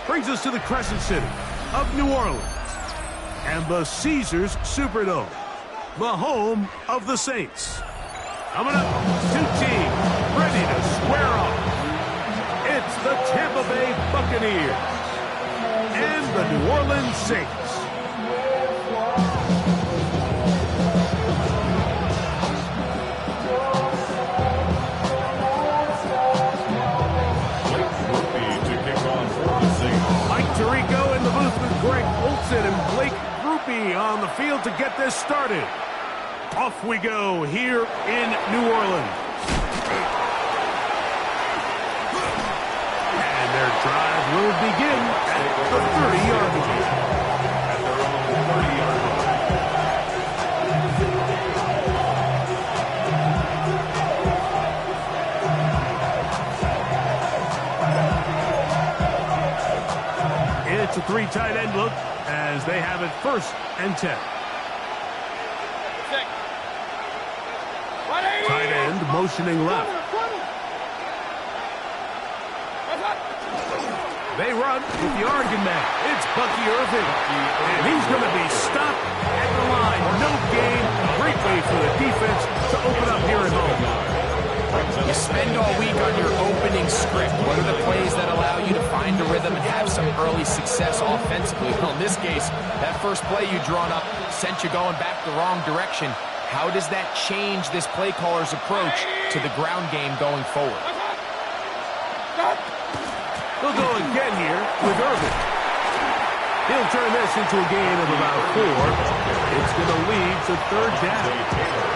brings us to the Crescent City of New Orleans and the Caesars Superdome, the home of the Saints. Coming up, two teams ready to square off. It's the Tampa Bay Buccaneers and the New Orleans Saints. Tirico in the booth with Greg Olsen and Blake Grupe on the field to get this started. Off we go here in New Orleans. And their drive will begin at the 30-yard line. At their own 30-yard line. It's a three tight end look as they have it 1st and 10. Tight end motioning left. They run with the Oregon man. It's Bucky Irving. And he's going to be stopped at the line. No gain. Great way for the defense to open up here at home. You spend all week on your opening script. What are the plays that allow you to find a rhythm and have some early success offensively? Well, in this case, that first play you drawn up sent you going back the wrong direction. How does that change this play caller's approach to the ground game going forward? We'll go again here with Irving. He'll turn this into a gain of about 4. It's going to lead to 3rd down.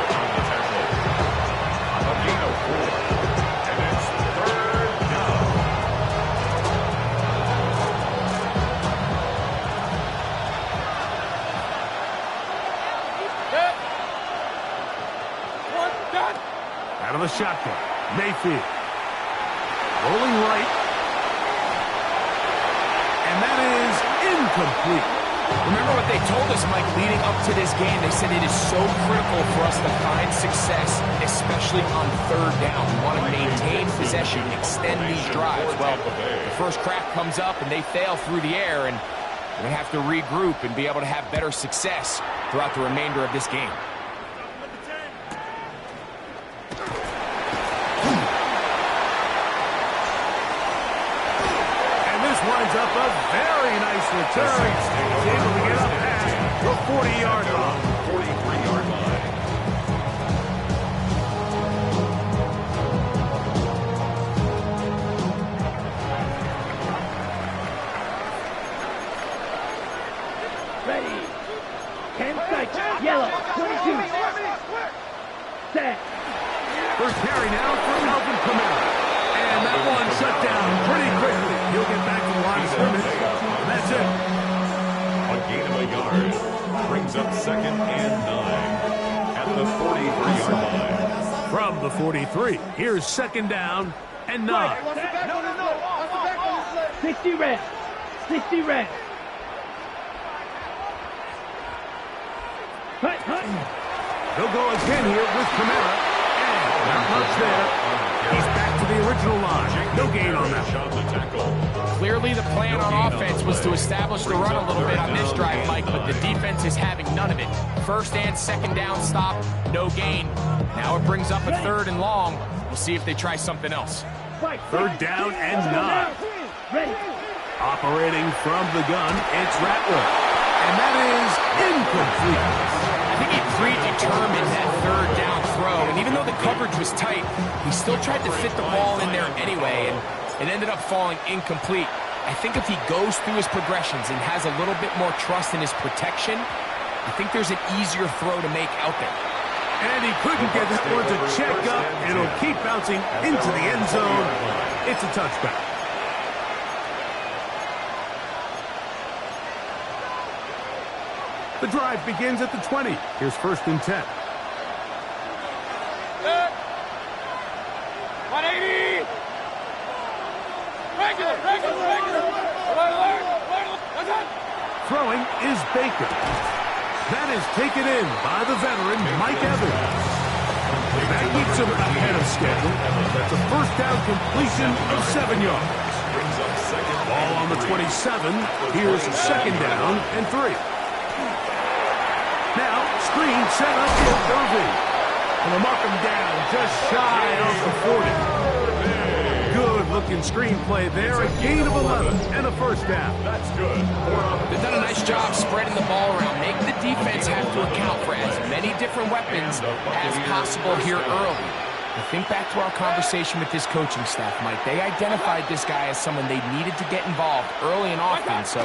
Out of the shotgun, Mayfield. Rolling right. And that is incomplete. Remember what they told us, Mike, leading up to this game. They said it is so critical for us to find success, especially on 3rd down. We want to maintain possession, extend these drives. Well, the first crack comes up and they fail through the air, and we have to regroup and be able to have better success throughout the remainder of this game. Winds up a very nice return. He's able to get up past the 40-yard line. 43-yard line. Ready. 10 seconds. Yellow. 22. Set. First carry now for Alvin Kamara. And that one shut down pretty quickly. He'll get back to the line of scrimmage. That's it. A gain of a yard brings up 2nd and 9 at the 43-yard line. From the 43, here's 2nd down and 9. 60 red. 60 red. He'll go again here with Kamara. And not much there. He's back to the original line. No gain on that. Clearly the plan on offense was to establish the run a little bit on this drive, Mike, but the defense is having none of it. 1st and 2nd down stop, no gain. Now it brings up a 3rd and long. We'll see if they try something else. 3rd down and 9. Operating from the gun, it's Rattler. And that is incomplete. I think he predetermined that 3rd down throw, and even though the coverage was tight, he still tried to fit the ball in there anyway, and it ended up falling incomplete. I think if he goes through his progressions and has a little bit more trust in his protection, I think there's an easier throw to make out there. And he couldn't get that one to check up. It'll keep bouncing into the end zone. It's a touchback. The drive begins at the 20. Here's 1st and 10. 180. Regular. Throwing is Baker. That is taken in by the veteran, Mike Evans. That keeps him ahead of schedule. That's a 1st down completion of 7 yards. Ball on on the 27. Here's second down and 3. Now, screen set up with Irving. And they'll mark him down just shy of the 40. Good-looking screenplay there. A gain of 11 and a first down. That's good. They've done a nice job spreading the ball around, making the defense have to account for as many different weapons as possible here early. But think back to our conversation with this coaching staff, Mike. They identified this guy as someone they needed to get involved early and often, so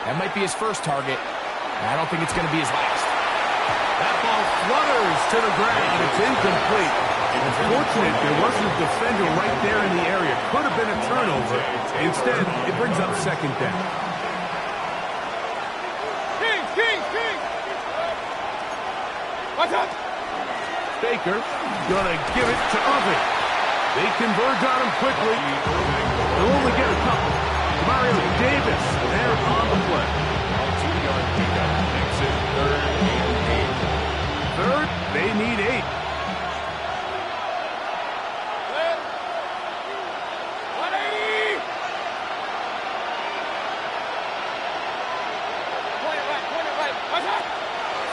that might be his first target. I don't think it's going to be his last. That ball flutters to the ground. It's incomplete. Unfortunate there wasn't a defender right there in the area. Could have been a turnover. Instead, it brings up second down. King! Watch out! Baker gonna give it to Irving. They converge on him quickly. They'll only get a couple. Mario Davis there on the play. 2-yard pickup makes it 3rd and 8. Third, they need 8.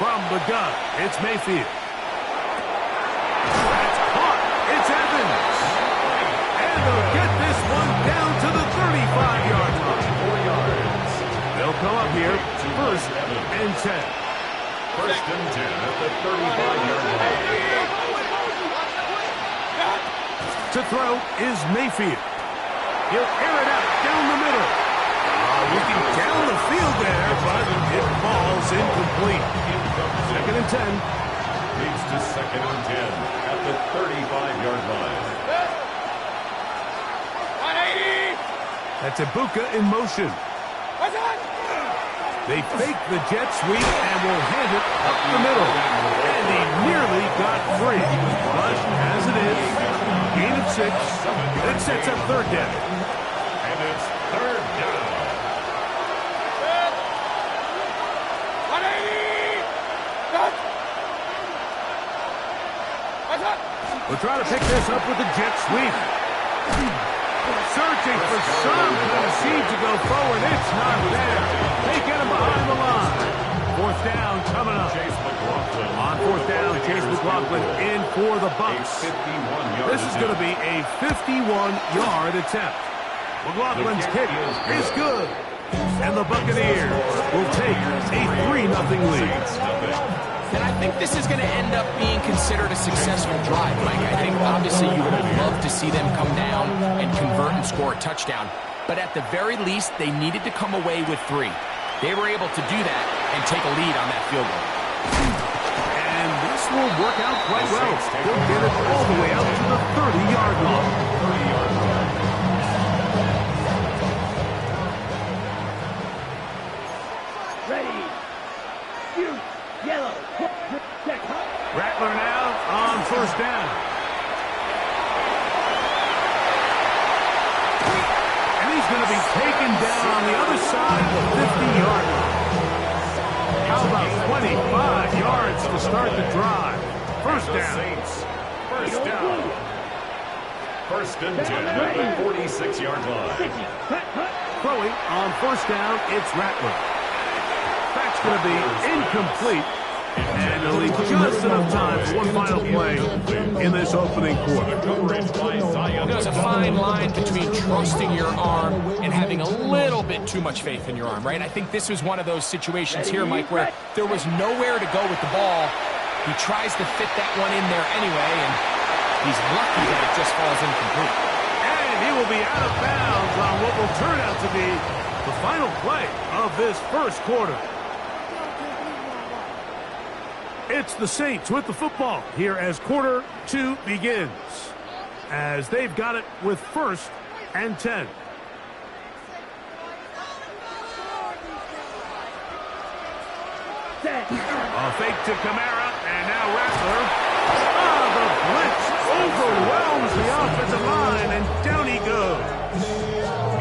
From the gun, it's Mayfield. That's caught. It's Evans. And they'll get this one down to the 35-yard line. 4 yards. They'll come up here, first and 10. First and 10 at the 35-yard line. To throw is Mayfield. He'll air it out down the middle. Looking down the field there, but it falls incomplete. Second and 10. Leads to second and 10 at the 35-yard line. 180! That's Ibuka in motion. Watch out! They fake the jet sweep and will hand it up the middle. And he nearly got free. But as it is, gain of 6. It sets up third down. And it's third down. 180! We'll try to pick this up with the jet sweep. Searching for some kind of seed to go forward. It's not there. They get him behind the line. Fourth down coming up. Chase McLaughlin. On fourth down, Chase McLaughlin in for the Bucs. 51-yard This is going to be a 51-yard attempt. McLaughlin's kick is good. And the Buccaneers will take a 3-0 lead. And I think this is going to end up being considered a successful drive, Mike. I think obviously you would have loved to see them come down and convert and score a touchdown. But at the very least, they needed to come away with 3. They were able to do that and take a lead on that field goal. And this will work out quite well. They'll get it all the way out to the 30-yard line. 30-yard line. Ready! Shoot! Yellow! Rattler now on first down. And he's going to be taken down on the other side of the 50-yard line. How about 25 yards to start the drive? First down. Saints. First down. First and 10 at the 46-yard line. Throwing on first down, it's Rattler. That's going to be incomplete. And they'll leave just enough time for one final play in this opening quarter. There's a fine line between trusting your arm and having a little bit too much faith in your arm, right? I think this was one of those situations here, Mike, where there was nowhere to go with the ball. He tries to fit that one in there anyway, and he's lucky that it just falls incomplete. And he will be out of bounds on what will turn out to be the final play of this first quarter. It's the Saints with the football here as quarter 2 begins. As they've got it with first and 10. A fake to Kamara, and now Rattler. The blitz overwhelms the offensive line, and down he goes.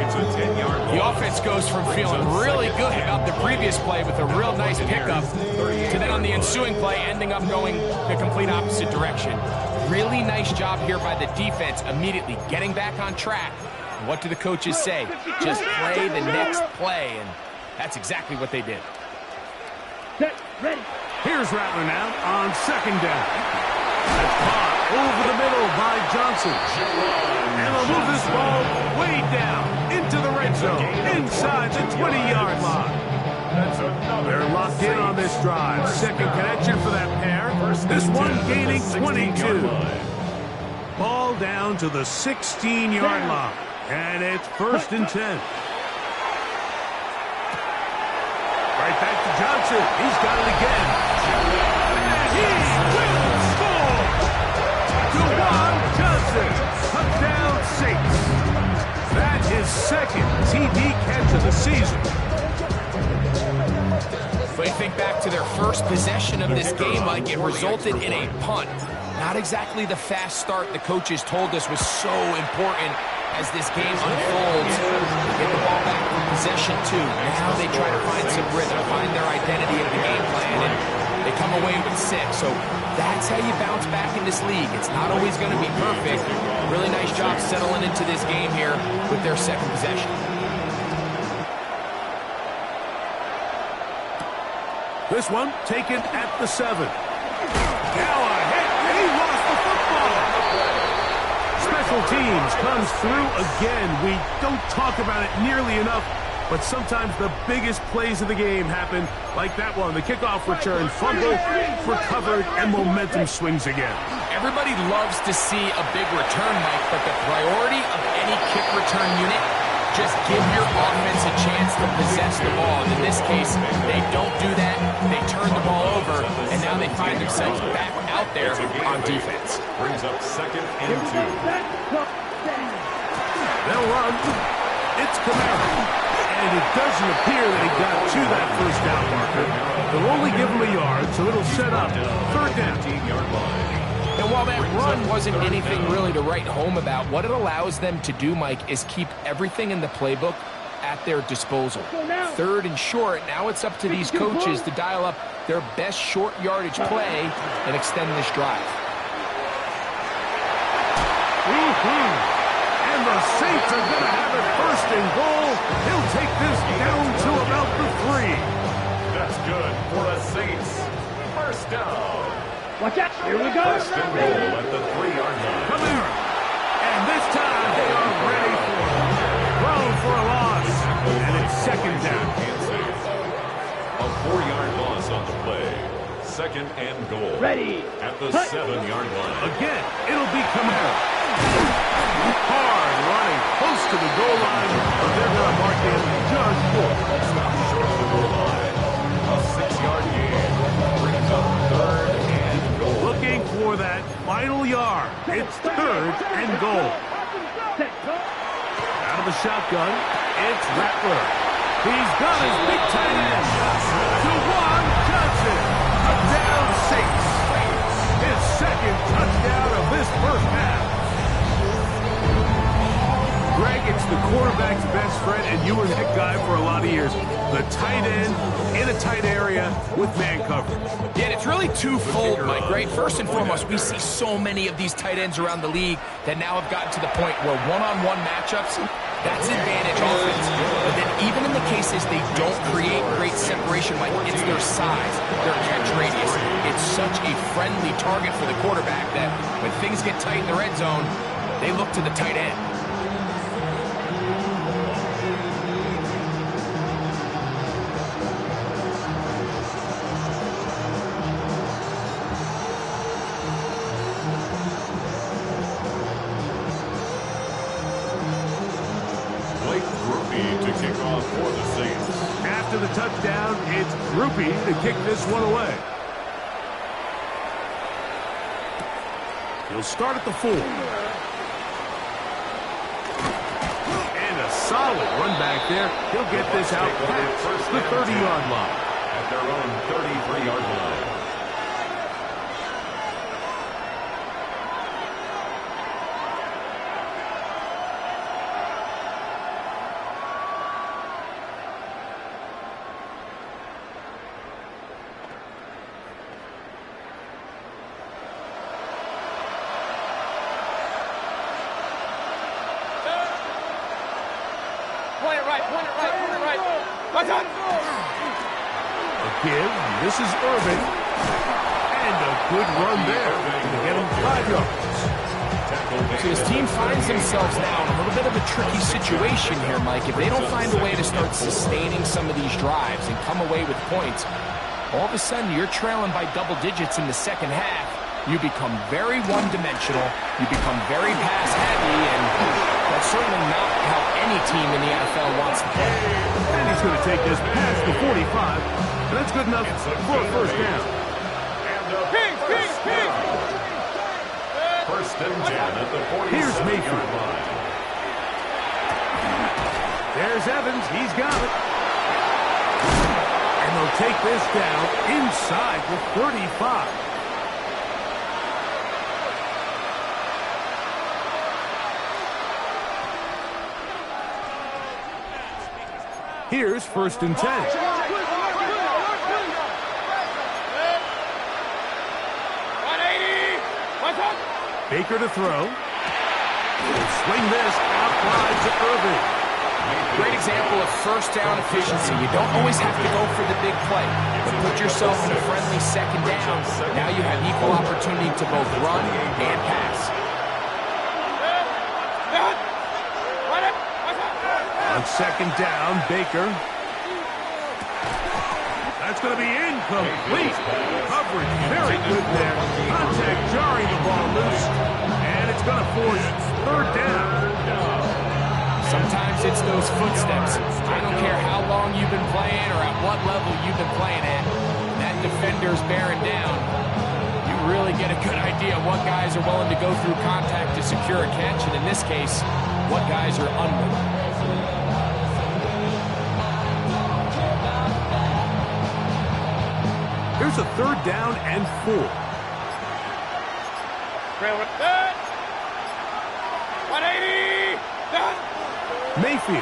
It's a 10-yard The offense goes from feeling really good about the previous play with a real nice pickup to then on the ensuing play ending up going the complete opposite direction. Really nice job here by the defense immediately getting back on track What do the coaches say? Just play the next play, and that's exactly what they did. Set, ready. Here's Rattler now on second down. That's caught over the middle by Johnson. And they'll move this ball way down into the red zone, inside the 20-yard line. They're locked in on this drive. Second connection for that pair. This one gaining 22. Ball down to the 16-yard line. And it's 1st and 10. Right back to Johnson. He's got it again. And he will score! DeJuan Johnson. Touchdown Saints. That is second TD catch of the season. But you think back to their first possession of this game, like it resulted in a punt. Not exactly the fast start the coaches told us was so important as this game unfolds. They get the ball back from possession 2. Now they try to find some rhythm, find their identity of the game plan, and they come away with 6. So that's how you bounce back in this league. It's not always going to be perfect. Really nice job settling into this game here with their second possession. This one taken at the 7. Now a hit, and he lost the football. Special teams comes through again. We don't talk about it nearly enough, but sometimes the biggest plays of the game happen like that one. The kickoff return, fumble, recovered, and momentum swings again. Everybody loves to see a big return, Mike, but the priority of any kick return unit, just give your offense a chance to possess the ball. And in this case, they don't do that. They turn the ball over, and now they find themselves back out there on defense. Brings up 2nd and 2. They'll run. It's Camara. And it doesn't appear that he got to that first down marker. They'll only give him a yard, so it'll set up 3rd down. 15-yard line. And while that run wasn't anything really to write home about, what it allows them to do, Mike, is keep everything in the playbook at their disposal. 3rd and short, now it's up to these coaches to dial up their best short yardage play and extend this drive. And the Saints are going to have it 1st and goal. He'll take this down to about the 3. That's good for the Saints. 1st down. Watch out. Here we go. 1st and goal at the 3-yard line. Camara. And this time they are ready for it. Thrown for a loss. And it's 2nd down. A 4-yard loss on the play. 2nd and goal. Ready. At the 7-yard line. Again, it'll be Camara. Hard running close to the goal line, but they're going to mark him just short. Stop short of the goal line. A 6-yard gain. Brings up 3rd and goal. Looking for that final yard. It's 3rd and goal. Out of the shotgun, it's Rattler. He's got his big tight end. DeJuan Johnson. Touchdown Saints. His 2nd touchdown of this first half. Greg, it's the quarterback's best friend, and you were that guy for a lot of years. The tight end in a tight area with man coverage. Yeah, and it's really twofold, Mike, right? First and foremost, we see so many of these tight ends around the league that now have gotten to the point where one-on-one matchups, that's advantage offense. But then even in the cases they don't create great separation, Mike, it's their size, their catch radius. It's such a friendly target for the quarterback that when things get tight in the red zone, they look to the tight end. To kick off for the Saints. After the touchdown, it's Groupie to kick this one away. He'll start at the 4. And a solid run back there. He'll get this out past the 30-yard line. At their own 33-yard line. Give. This is Irving. And a good run there to get him 5 yards. So his team finds themselves now in a little bit of a tricky situation here, Mike. If they don't find a way to start sustaining some of these drives and come away with points, all of a sudden you're trailing by double digits in the second half. You become very one-dimensional. You become very pass-heavy, and that's certainly not how any team in the NFL wants to play. And he's going to take this past the 45. And that's good enough for a first down. First and 10 at the 47-yard Here's Mayfield. line. There's Evans. He's got it. And they'll take this down inside the 35. Here's first and 10. Baker to throw. He'll swing this out wide to Irving. Great example of first down efficiency. You don't always have to go for the big play, but put yourself in a friendly second down. Now you have equal opportunity to both run and pass. On second down, Baker. That's going to be incomplete. Coverage very good there. Contact jarring the ball loose. And it's going to force third down. Sometimes it's those footsteps. I don't care how long you've been playing or at what level you've been playing at. That defender's bearing down. You really get a good idea of what guys are willing to go through contact to secure a catch, and in this case, what guys are unwilling. Here's a third down and 4. Mayfield.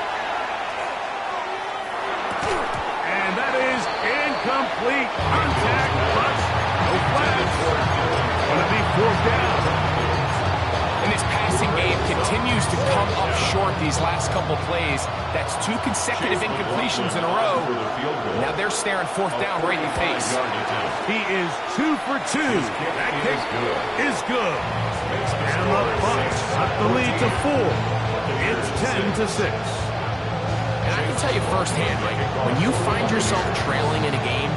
And that is incomplete. Contact, but no flags. Going to be fourth down. And this passing game continues to come up short these last couple plays. That's 2 consecutive incompletions in a row. Now they're staring fourth down right in the face. He is 2 for 2. That kick is good. And the Bucs cut the lead to 4. It's 10-6. And I can tell you firsthand, Mike, when you find yourself trailing in a game,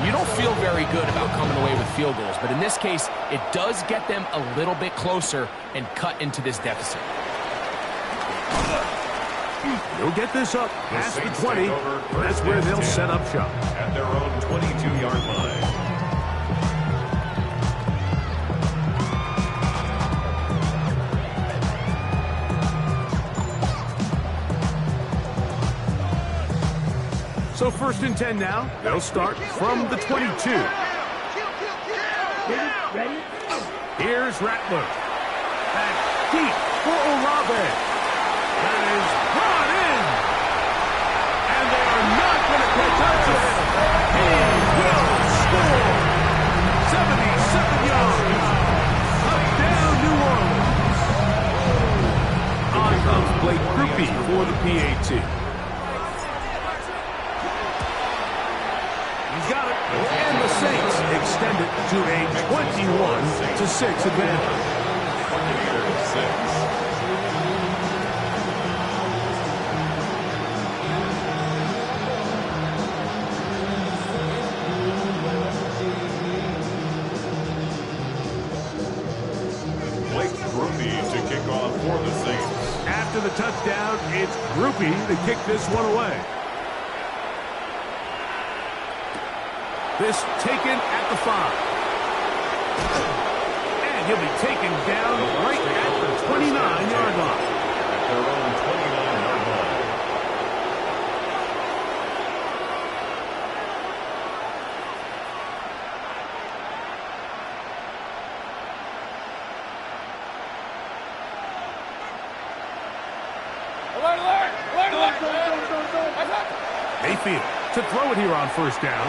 you don't feel very good about coming away with field goals. But in this case, it does get them a little bit closer and cut into this deficit. They'll get this up past the 20. That's where they'll set up shop. At their own 22-yard line. So first and 10 now. They'll start from the 22. Ready? Here's Rattler. Back deep for Olave. That is brought in. And they are not going to catch up to him. He will score. 77 yards. Touchdown, New Orleans. On comes Blake Grupe for the PAT. Got it. And the Saints extend it to a 21-6 advantage. Blake Grupe to kick off for the Saints. After the touchdown, it's Grupe to kick this one away. This taken at the 5. And he'll be taken down right at the 29-yard line. At their own 29-yard line. Mayfield to throw it here on first down.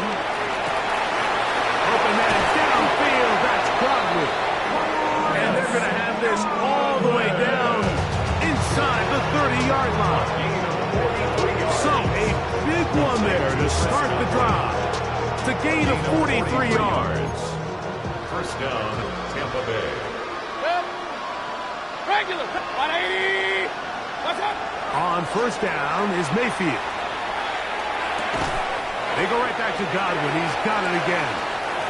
Open man downfield, that's Crosby. And they're going to have this all the way down inside the 30-yard line. So a big one there to start the drive. It's a gain of 43 yards. First down, Tampa Bay. Regular. 180. What's up? On first down is Mayfield. They go right back to Godwin. He's got it again.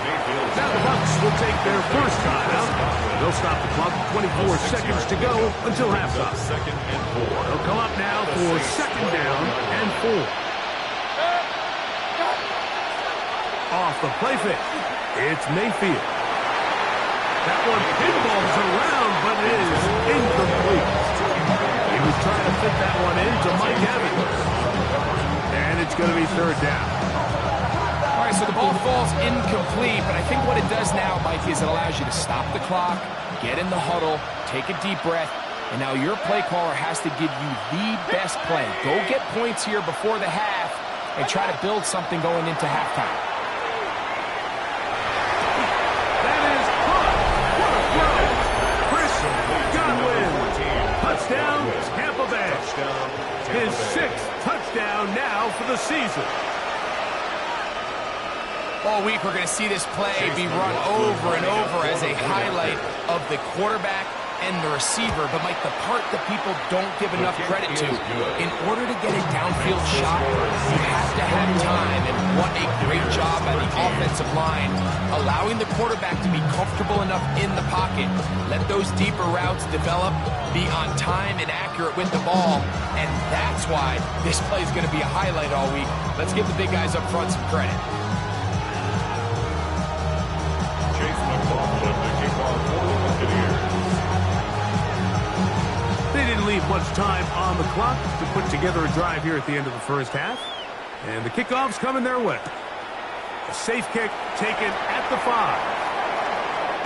Now the Bucs will take their first timeout. They'll stop the clock. 24 seconds to go until halftime. Second and 4. They'll come up now for second down and 4. Off the play fake. It's Mayfield. That one pinballs around, but it is incomplete. He was trying to fit that one into Mike Evans. And it's going to be third down. All right, so the ball falls incomplete, but I think what it does now, Mike, is it allows you to stop the clock, get in the huddle, take a deep breath, and now your play caller has to give you the best play. Go get points here before the half and try to build something going into halftime. That is caught. What a throw. Chris Godwin. Touchdown, Tampa Bay. His 6th touchdown now for the season. All week we're going to see this play be run over and over as a highlight of the quarterback and the receiver. But, Mike, the part that people don't give enough credit to, in order to get a downfield shot, you have to have time. And what a great job by the offensive line, allowing the quarterback to be comfortable enough in the pocket. Let those deeper routes develop, be on time and accurate with the ball. And that's why this play is going to be a highlight all week. Let's give the big guys up front some credit. They didn't leave much time on the clock to put together a drive here at the end of the first half. And the kickoff's coming their way. A safe kick taken at the 5.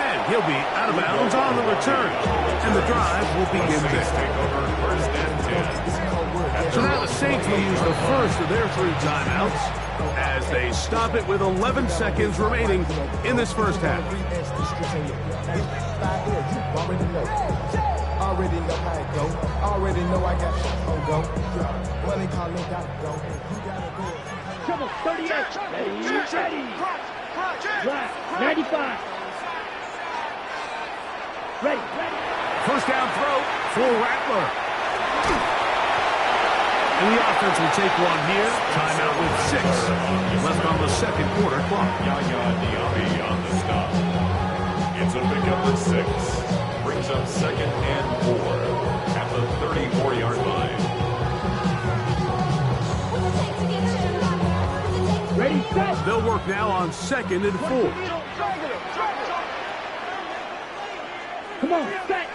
And he'll be out of bounds on the return. And the drive will begin there. So now the Saints will use the first of their 3 timeouts as they stop it with 11 seconds remaining in this first half. Already know how it go. Already know I got shit on go. Money calling, gotta go. You gotta go. Triple 38. Ready. Right. 95. Ready. First down throw for Rattler. And the offense will take one here. Timeout with 6 left on the second quarter clock. Yaya Diaby on the stop. It's a pickup of 6. Brings up second and 4 at the 34-yard line. Ready, set. They'll work now on second and 4. Come on, set.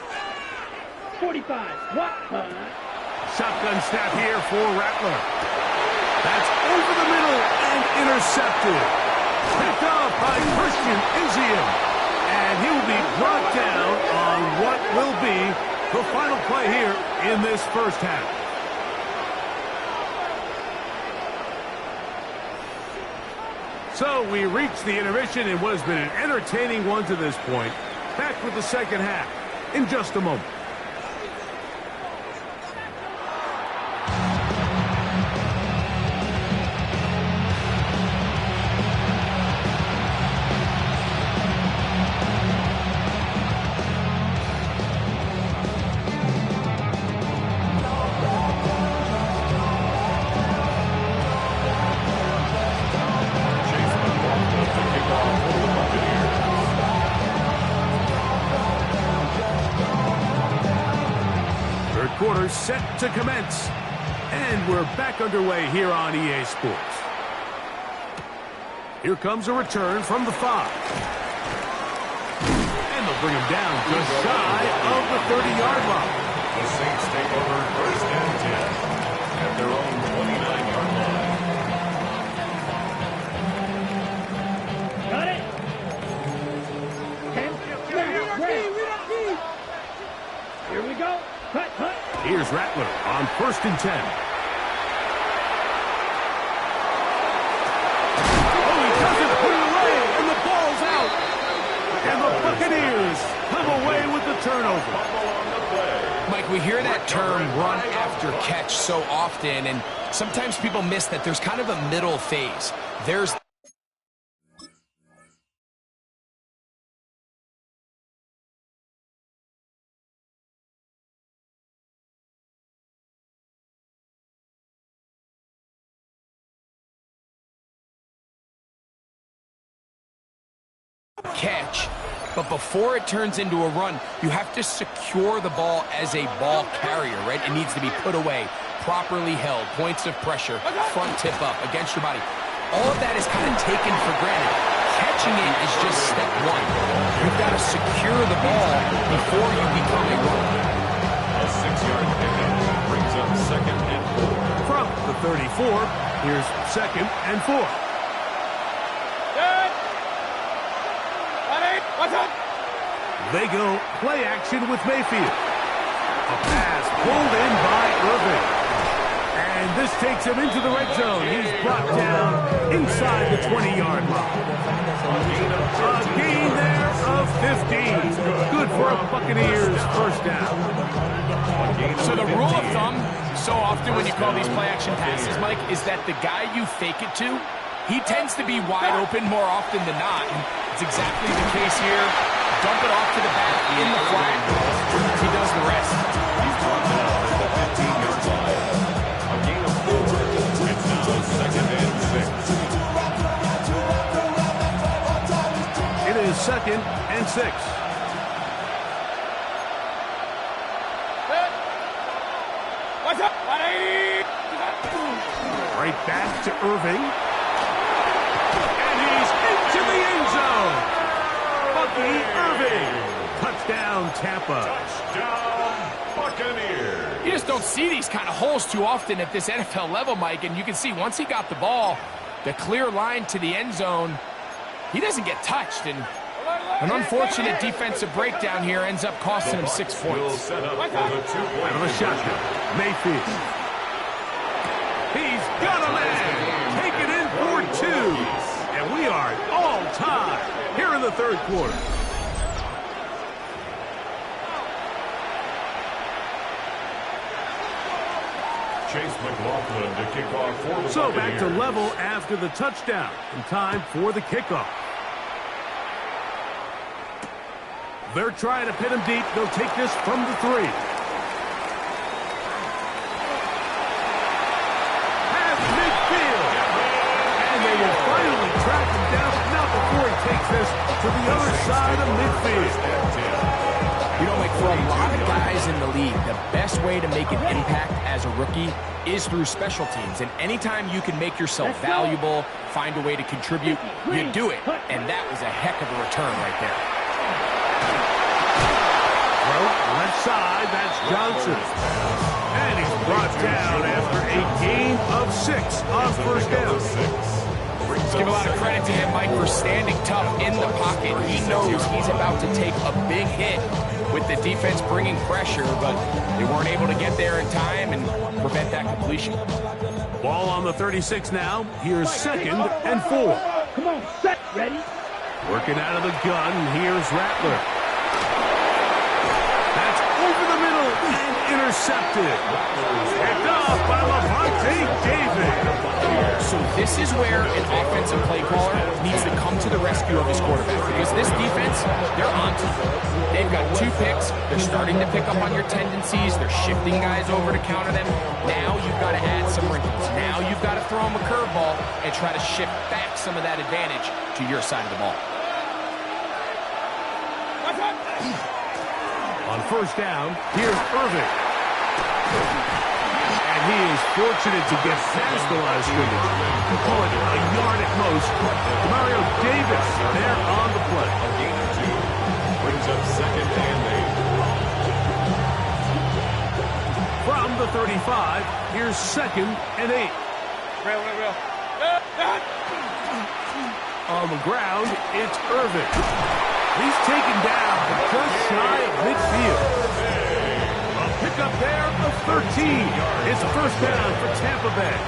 45. What? Shotgun snap here for Rattler. That's over the middle and intercepted. Picked off by Christian Izien. And he will be brought down on what will be the final play here in this first half. So we reach the intermission in what has been an entertaining one to this point. Back with the second half in just a moment. Quarter set to commence. And we're back underway here on EA Sports. Here comes a return from the 5. And they'll bring him down just shy of the 30-yard line. The Saints take over first and 10 at their own 29-yard line. Got it. 10. Snap. Ready. Here we go. Cut. Here's Rattler on first and 10. Oh, he doesn't put it away, and the ball's out. And the Buccaneers come away with the turnover. Mike, we hear that term run after catch so often, and Sometimes people miss that there's kind of a middle phase. There's catch, but before it turns into a run, you have to secure the ball as a ball carrier, right? It needs to be put away, properly held, points of pressure, front tip up against your body. All of that is kind of taken for granted. Catching it is just step one. You've got to secure the ball before you become a runner. A 6-yard pickup brings up 2nd and 4. From the 34, here's 2nd and 4. They go play action with Mayfield. A pass pulled in by Irving. And this takes him into the red zone. He's brought down inside the 20-yard line. A gain there of 15. Good for a Buccaneers first down. So the rule of thumb, so often when you call these play action passes, Mike, is that the guy you fake it to, he tends to be wide open more often than not. And it's exactly the case here. Dump it off to the back in the flat. He does the rest. He's brought down at the 15-yard line. A gain of 4. It's now 2nd and 6. It is 2nd and 6. What's up, buddy? Right back to Irving. And he's into the end zone. Irving. Touchdown, Tampa. Touchdown, Buccaneers. You just don't see these kind of holes too often at this NFL level, Mike, and you can see once he got the ball, the clear line to the end zone, he doesn't get touched, and an unfortunate defensive breakdown here ends up costing him 6 points. Set up for the 2-point Out of the shotgun, Mayfield. He's got a man. Take it in for 2. And we are all tied here in the third quarter. Chase McLaughlin to kick off for the So back to Buccaneers. level after the touchdown. And time for the kickoff. They're trying to pin him deep. They'll take this from the 3. Past midfield. And they will finally track him down, but not before he takes this to the other side of midfield. You know, like for a lot of guys in the league, the best way to make an impact as a rookie is through special teams. And anytime you can make yourself valuable, find a way to contribute, you do it. And that was a heck of a return right there. Left side, that's Johnson. And he's brought down after a gain of 6 on first down. Let's give a lot of credit to him, Mike, for standing tough in the pocket. He knows he's about to take a big hit with the defense bringing pressure, but they weren't able to get there in time and prevent that completion. Ball on the 36 now. Here's 2nd and 4. Come on, set, ready? Working out of the gun, here's Rattler. That's over the middle and intercepted. Picked off by Levante David. So this is where an offensive play caller needs to come to the rescue of his quarterback, because this defense, they're on to you. They've got 2 picks. They're starting to pick up on your tendencies. They're shifting guys over to counter them. Now you've got to add some wrinkles. Now you've got to throw them a curveball and try to shift back some of that advantage to your side of the ball. On first down, here's Irving. And he is fortunate to get past the line of scrimmage. We'll call it a yard at most. Mario Davis there on the play. A gain of 2 brings up 2nd and 8. From the 35, here's 2nd and 8. On the ground, it's Irving. He's taken down just shy of midfield. A pickup there of 13. It's a first down for Tampa Bay.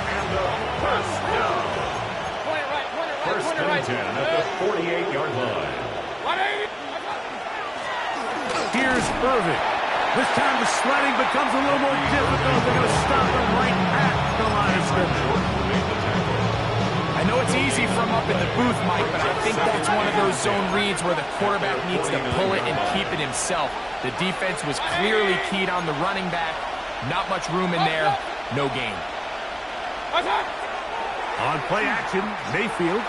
First and 10 at the 48-yard line. Here's Irving. This time the sledding becomes a little more difficult. They're going to stop him right at the line of scrimmage. I know it's easy from up in the booth, Mike, but I think that's one of those zone reads where the quarterback needs to pull it and keep it himself. The defense was clearly keyed on the running back. Not much room in there. No gain. On play action, Mayfield.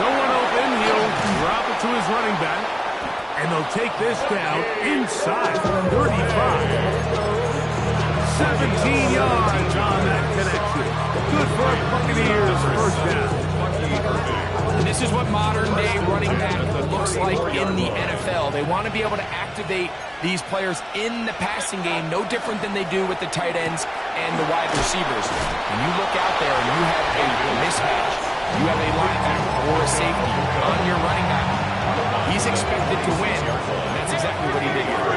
No one open. He'll drop it to his running back. And they'll take this down inside 35. 17 yards on that connection. Good for Buccaneers first down. And this is what modern-day running back looks like in the NFL. They want to be able to activate these players in the passing game, no different than they do with the tight ends and the wide receivers. When you look out there and you have a mismatch, you have a linebacker or a safety on your running back, he's expected to win, and that's exactly what he did here.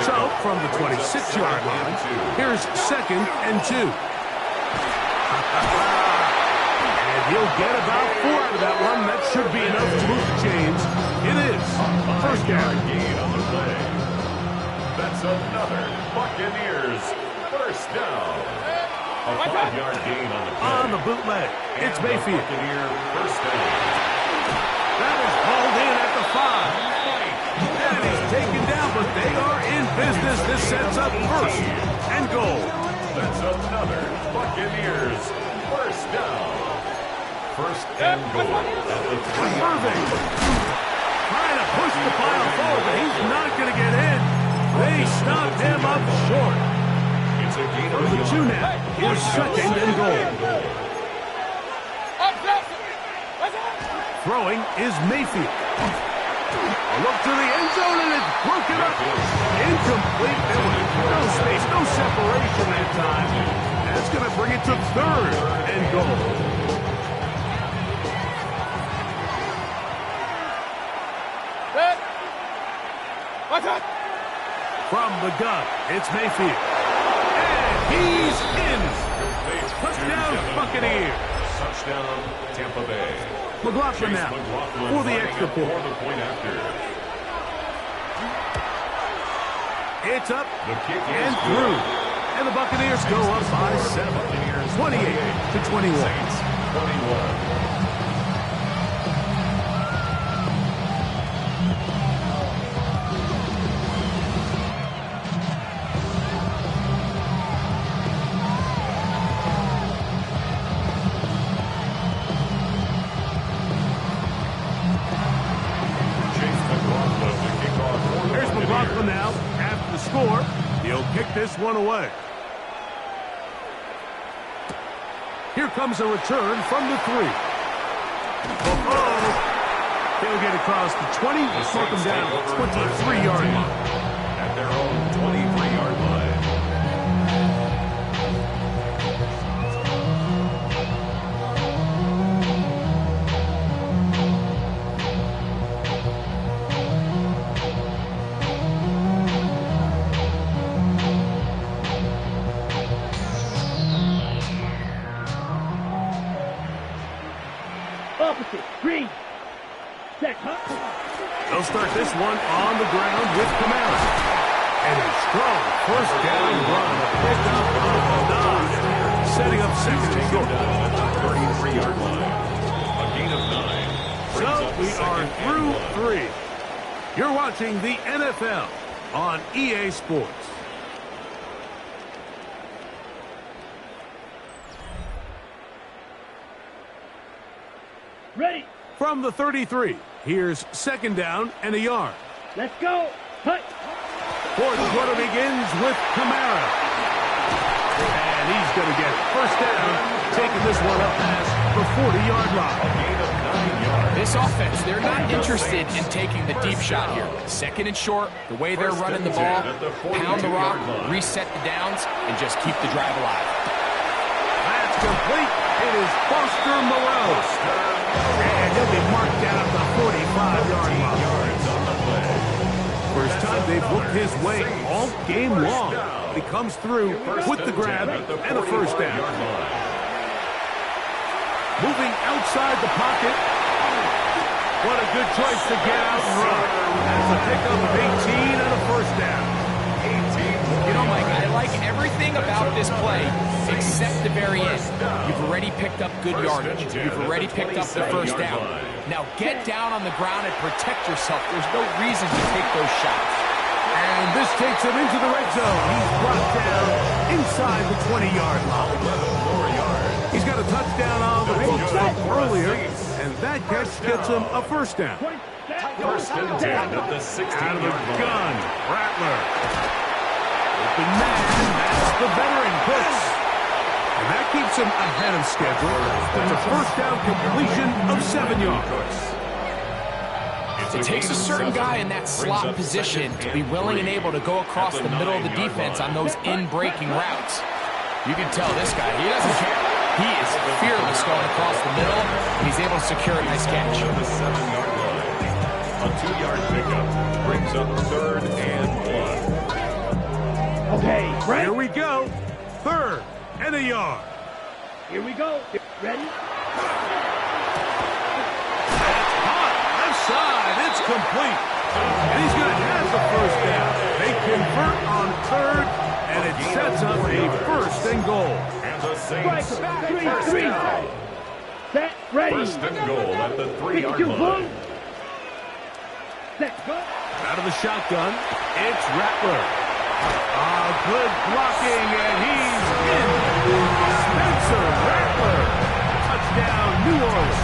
So, from the 26-yard line, here's 2nd and 2. And he'll get about 4 out of that one. That should be enough to move the chains. It is first down. On the play. That's another Buccaneers first down. A 5-yard gain on the play. On the bootleg, it's Mayfield. Buccaneer first down. That is hauled in at the 5. And he's taken down, but they are in business. This sets up first and goal. That's another Buccaneers first down. First and goal at the 3-yard Irving trying to push the pile forward, but he's not going to get in. They stopped him up short. It's a gain of The 2 now. Here's 2nd and goal. Throwing is Mayfield. A look to the end zone, and it's broken up. Incomplete. There was no space, no separation that time. That's going to bring it to 3rd and goal. From the gun, it's Mayfield. And he's in. Touchdown, Buccaneers. Touchdown, Tampa Bay. McLaughlin now for the extra point. It's up and through. And the Buccaneers go up by 7. 28-21. 21. Now, after the score, he'll kick this one away. Here comes a return from the 3. He'll get across the 20, sort them down to the 23-yard line. At their own 23-yard line. Opposite. Green. Set. They'll start this one on the ground with Camara. And a strong first down run. A pickup of the 9. Setting up 2nd and short. 33-yard line. A gain of 9. So we are through 3. You're watching the NFL on EA Sports. Ready. From the 33, here's 2nd down and a yard. Let's go. Hut. Fourth quarter begins with Camara. And he's going to get it. First down, taking this one up past the 40-yard line. A gain of 9 yards. This offense, they're not interested in taking the deep shot here. 2nd and short, the way they're running the ball, pound the rock, reset the downs, and just keep the drive alive. That's complete. It is Foster Moreau. And he'll be marked down at the 45-yard line. First time they've looked his way all game long. He comes through with the grab and a first down. Moving outside the pocket. What a good choice to get out and run. That's a pickup of 18 and a first down. You know, Mike, I Mike, everything about this play except the very end. You've already picked up good yardage. You've already picked up the first down. Now get down on the ground and protect yourself. There's no reason to take those shots. And this takes him into the red zone. He's brought down inside the 20-yard line. He's got a touchdown on the books earlier, and that catch gets him a first down. First and 10 at the 16-yard Out of the line. gun, Rattler. Open man, that's the veteran puts. And that keeps him ahead of schedule. It's a first down completion of 7 yards. It takes a certain guy in that slot position to be willing and able to go across the middle of the defense on those in-breaking routes. You can tell this guy, he doesn't care. He is fearless going across the middle, and he's able to secure a nice catch. The 7-yard line. A 2-yard pickup brings up 3rd and 1. Okay, Here ready? we go. 3rd and a yard. Here we go. Ready? Left side, it's complete. And he's going to have the first down. They convert on 3rd, and it sets up a 1st and goal. And the Strike Saints first down. Set, ready. 1st and goal at the 3-yard 52 line. boom. Set, go. Out of the shotgun, it's Rattler. Good blocking, and he's in. Spencer Rattler. Touchdown, New Orleans.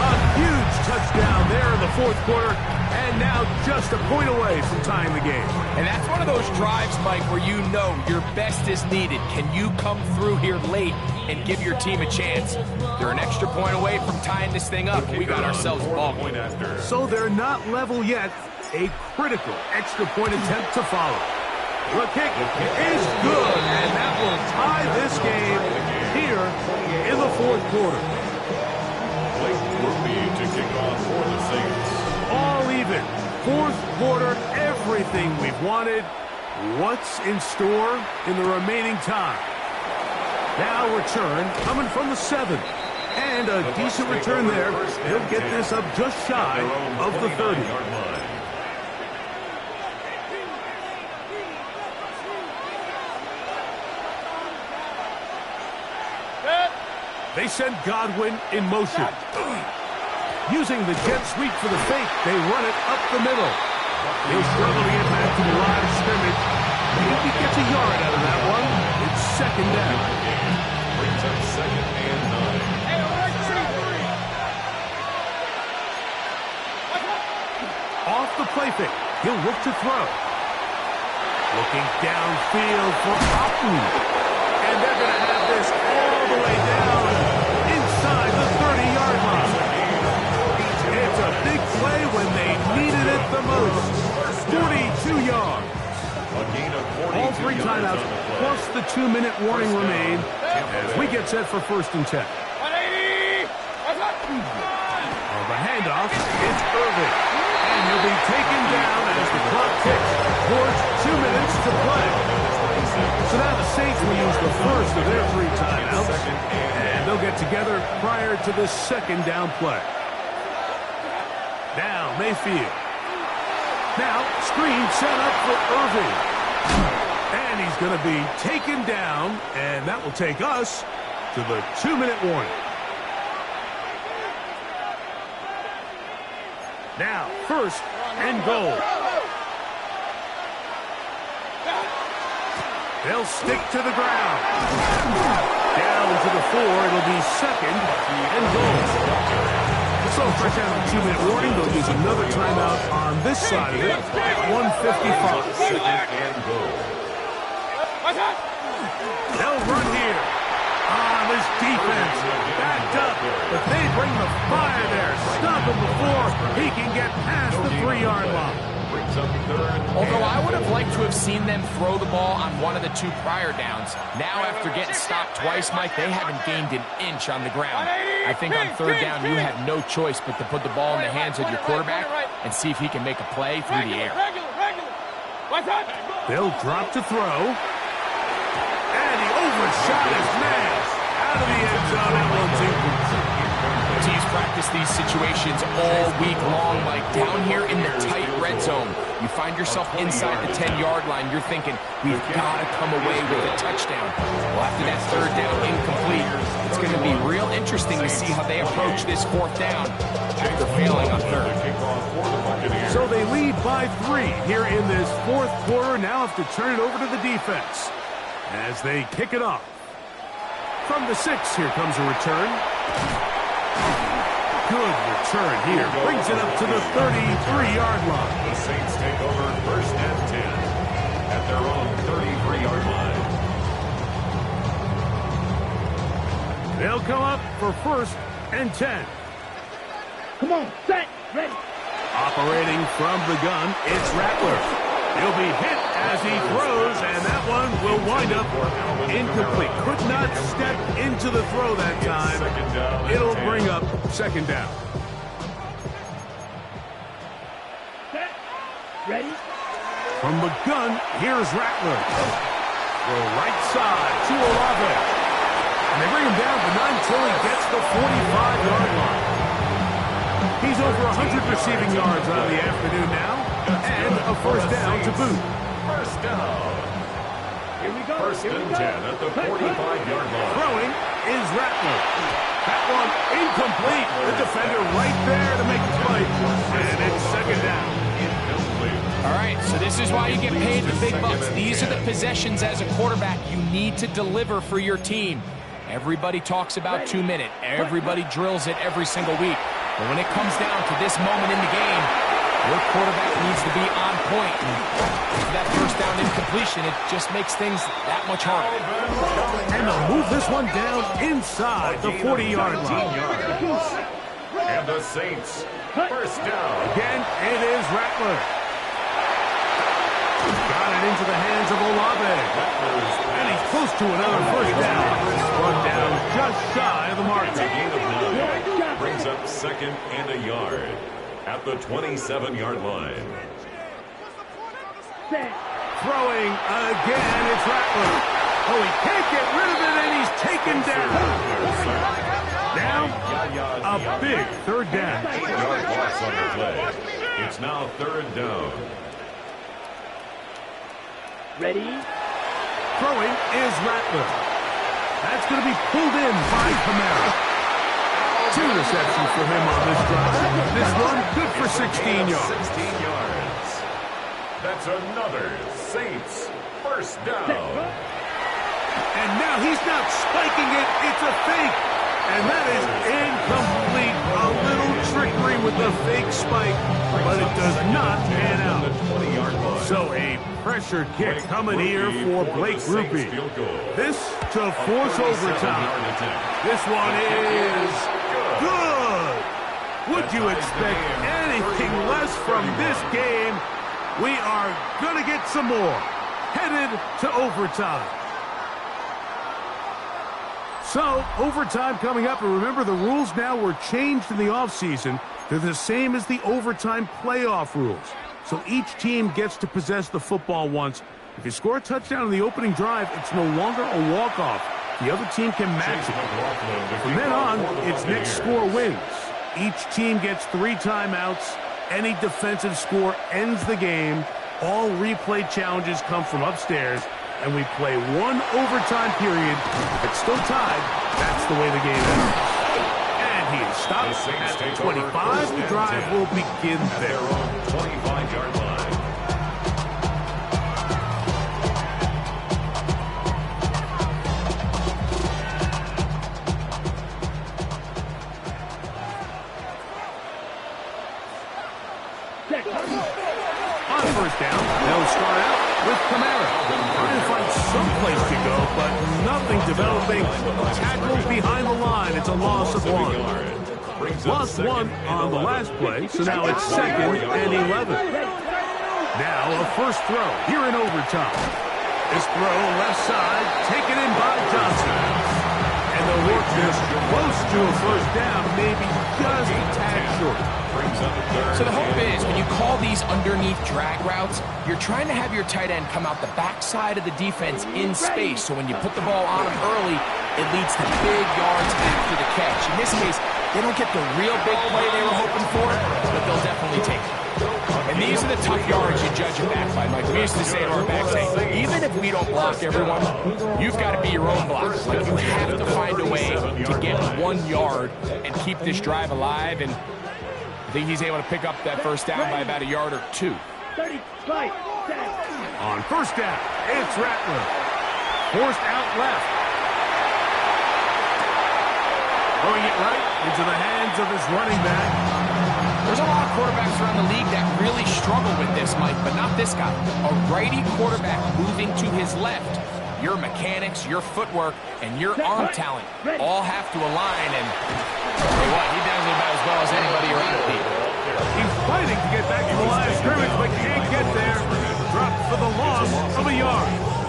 A huge touchdown there in the 4th quarter, and now just a point away from tying the game. And that's one of those drives, Mike, where you know your best is needed. Can you come through here late and give your team a chance? They're an extra point away from tying this thing up. We got ourselves a ball game. So they're not level yet. A critical extra point attempt to follow. The kick is good, and that will tie this game here in the 4th quarter. Blake Murphy to kick off for the Saints. All even. 4th quarter, everything we've wanted. What's in store in the remaining time? Now return coming from the 7th. And a decent return there. He'll get this up just shy of the 30. They send Godwin in motion. Using the jet sweep for the fake, they run it up the middle. He'll struggle to get back to the line of scrimmage. If he gets a yard out of that one, it's 2nd down. Brings up 2nd and 9. Off the play fake, he'll look to throw. Looking downfield for Upton. And they're going to have this all the way down inside the 30-yard line. It's a big play when they needed it the most. 42 yards. A gain of 42 All 3 yards timeouts on the play. plus the 2-minute warning remain as we get set for 1st and 10. On the handoff, it's Irvin. And he'll be taken down as the clock ticks towards 2 minutes to play. So now the Saints will use the first of their 3 timeouts, and they'll get together prior to the 2nd down play. Now Mayfield. Now screen set up for Irving. And he's going to be taken down, and that will take us to the 2-minute warning. Now, 1st and goal. They'll stick to the ground. Down to the 4. It'll be 2nd and goal. So fresh out of the 2-minute warning, they'll use another timeout on this side of it at 1:55. 2nd and goal. They'll run here. This defense backed up, but they bring the fire there. Stop him before he can get past the 3-yard line. Brings up 3rd. Although I would have liked to have seen them throw the ball on one of the 2 prior downs. Now, after getting stopped twice, Mike, they haven't gained an inch on the ground. I think on 3rd down, you have no choice but to put the ball in the hands of your quarterback and see if he can make a play through the air. They'll drop to throw. And he overshot his man. Out of the end zone, that one's incomplete. Teams practice practice these situations all week long, Mike. Down here in the tight red zone, you find yourself inside the 10-yard line. You're thinking, we've got to come away with a touchdown. Well, after that third down incomplete, it's going to be real interesting to see how they approach this fourth down after failing on third. So they lead by 3 here in this fourth quarter. Now have to turn it over to the defense as they kick it off. From the 6, here comes a return. Good return here. Brings it up to the 33-yard line. The Saints take over first and 10 at their own 33-yard line. They'll come up for first and 10. Come on, set, ready. Operating from the gun, it's Rattler. He'll be hit as he throws, and that one will wind up incomplete. Could not step into the throw that time. It'll bring up second down. Set, ready. From the gun, here's Rattler. Throw right side to Olave. And they bring him down to 9 until he gets the 45-yard line. He's over 100 receiving yards on the afternoon now, and a first down to boot. First down. Here we go. First and 10 at the 45-yard line. Throwing is Rattler. That one incomplete. The defender right there to make the play, and it's second down. All right, so this is why you get paid the big bucks. These are the possessions as a quarterback you need to deliver for your team. Everybody talks about 2 minute. Everybody drills it every single week. But when it comes down to this moment in the game, your quarterback needs to be on point. And that first down incompletion, it just makes things that much harder. And they'll move this one down inside the 40-yard line. And the Saints, first down. Again, it is Rattler. Got it into the hands of Olave. And he's close to another first down. One down just shy of the mark. Brings up second and a yard at the 27-yard line. Set. Throwing again, it's Rattler. Oh, he can't get rid of it, and he's taken down. Now, a big third down. 8-yard loss on the play. It's now third down. Ready. Throwing is Rattler. That's going to be pulled in by Kamara. 2 receptions for him on this drive. This one good for 16 yards. 16 yards. That's another Saints first down. And now he's not spiking it. It's a fake. And that is incomplete. A little trickery with the fake spike, but it does not pan out. So a pressure kick coming here for Blake Rupe. This to force overtime. This one is good. Would you expect anything less from this game? We are going to get some more. Headed to overtime. So, overtime coming up, and remember the rules now were changed in the offseason. They're the same as the overtime playoff rules. So each team gets to possess the football once. If you score a touchdown in the opening drive, it's no longer a walk-off. The other team can match it. From then on, it's next score wins. Each team gets 3 timeouts. Any defensive score ends the game. All replay challenges come from upstairs. And we play 1 overtime period. If it's still tied, that's the way the game ends. And he is stopped at the 25. The drive will begin there. 25-yard line. On first down, they'll start out with Kamara. Trying to find some place to go, but nothing developing. Tackled behind the line. It's a loss of 1. Lost 1 on the last play, so now it's 2nd and 11. Now a first throw here in overtime. This throw left side, taken in by Johnson. And they'll work this close to a first down, maybe just a tad short. So the hope is when you call these underneath drag routes, you're trying to have your tight end come out the backside of the defense in space. So when you put the ball on him early, it leads to big yards after the catch. In this case, They don't get the real big play they were hoping for, but they'll definitely take it. And these are the tough yards you judge it back by, Mike. We used to say to our backs, hey, even if we don't block everyone, you've got to be your own block. Like, you have to find a way to get 1 yard and keep this drive alive, and I think he's able to pick up that first down by about a yard or 2. 30, right, set. On first down, it's Rattler. Forced out left. Throwing it right into the hands of his running back. There's a lot of quarterbacks around the league that really struggle with this, Mike, but not this guy. A righty quarterback moving to his left. Your mechanics, your footwork, and your arm talent all have to align, and tell you what, he does it about as well as anybody around the league. He's fighting to get back to the line of scrimmage, but can't get there. Dropped for the loss of a yard.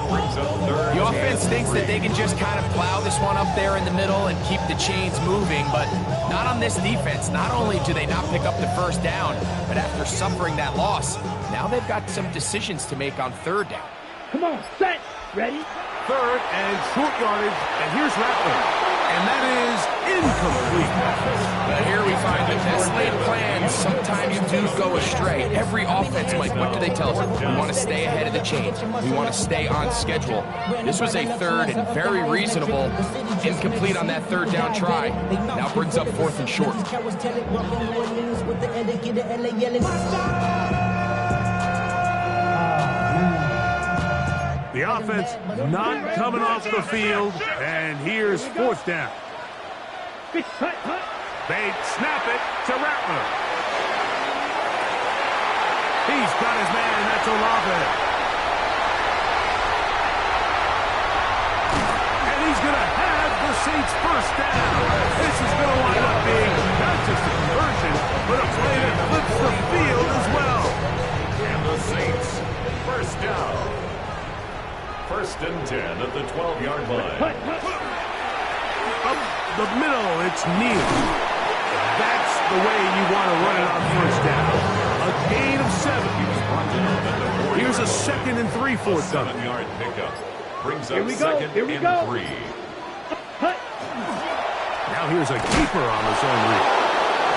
The offense thinks that they can just kind of plow this one up there in the middle and keep the chains moving, but not on this defense. Not only do they not pick up the first down, but after suffering that loss, now they've got some decisions to make on third down. Come on, set, ready. Third and short yardage, and here's Rattler. And that is incomplete. But here we find that best laid plans sometimes do go astray. Every offense, Mike, what do they tell us? We want to stay ahead of the chains. We want to stay on schedule. This was a third and very reasonable. Incomplete on that third down try. Now brings up fourth and short. The offense not coming off the field, and here's fourth down. They snap it to Rattler. He's got his man, that's Olave. And he's going to have the Saints first down. This is going to wind up being not just a conversion, but a play that flips the field as well. And the Saints first down. First and 10 at the 12-yard line. Up the middle, it's Neal. That's the way you want to run it on first down. A gain of 7. Here's a 2nd and 3 for it. 7-yard pickup. Brings up Here we go. 2nd Here we and go. 3. Now here's a keeper on his own route.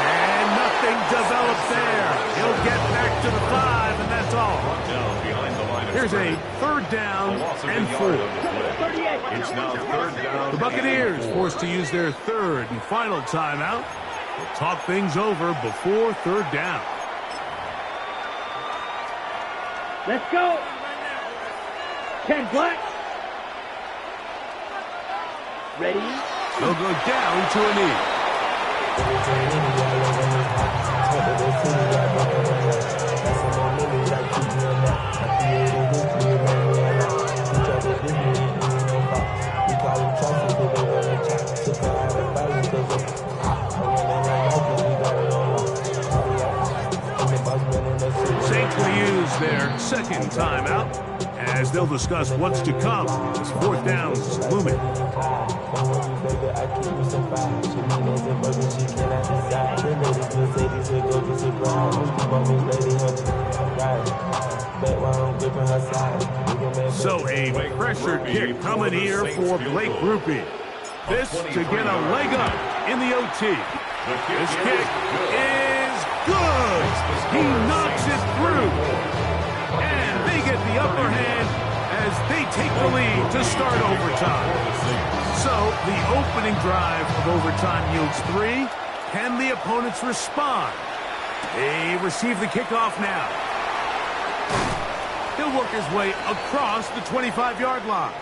And nothing develops there. He'll get back to the 5, and that's all. Down behind the line of Here's a third down and 4. It's now third down. The Buccaneers forced to use their third and final timeout to talk things over before third down. Let's go. Ken Black. Ready. They'll go down to a knee. Saints will use their second timeout as they'll discuss what's to come as fourth down's looming. So a pressured kick coming here for Blake Grupe. This to get a leg up in the OT. This kick is good. He knocks it through. And they get the upper hand as they take the lead to start overtime. So the opening drive of overtime yields 3. Can the opponents respond? They receive the kickoff now. He'll work his way across the 25-yard line.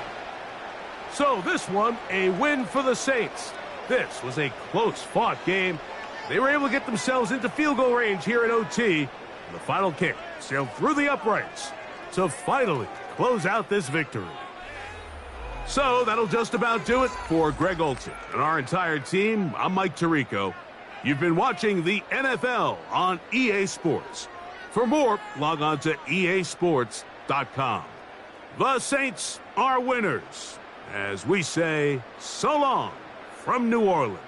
So this one, a win for the Saints. This was a close-fought game. They were able to get themselves into field goal range here at OT. And the final kick sailed through the uprights to finally close out this victory. So that'll just about do it for Greg Olson and our entire team. I'm Mike Tirico. You've been watching the NFL on EA Sports. For more, log on to easports.com. The Saints are winners, as we say so long from New Orleans.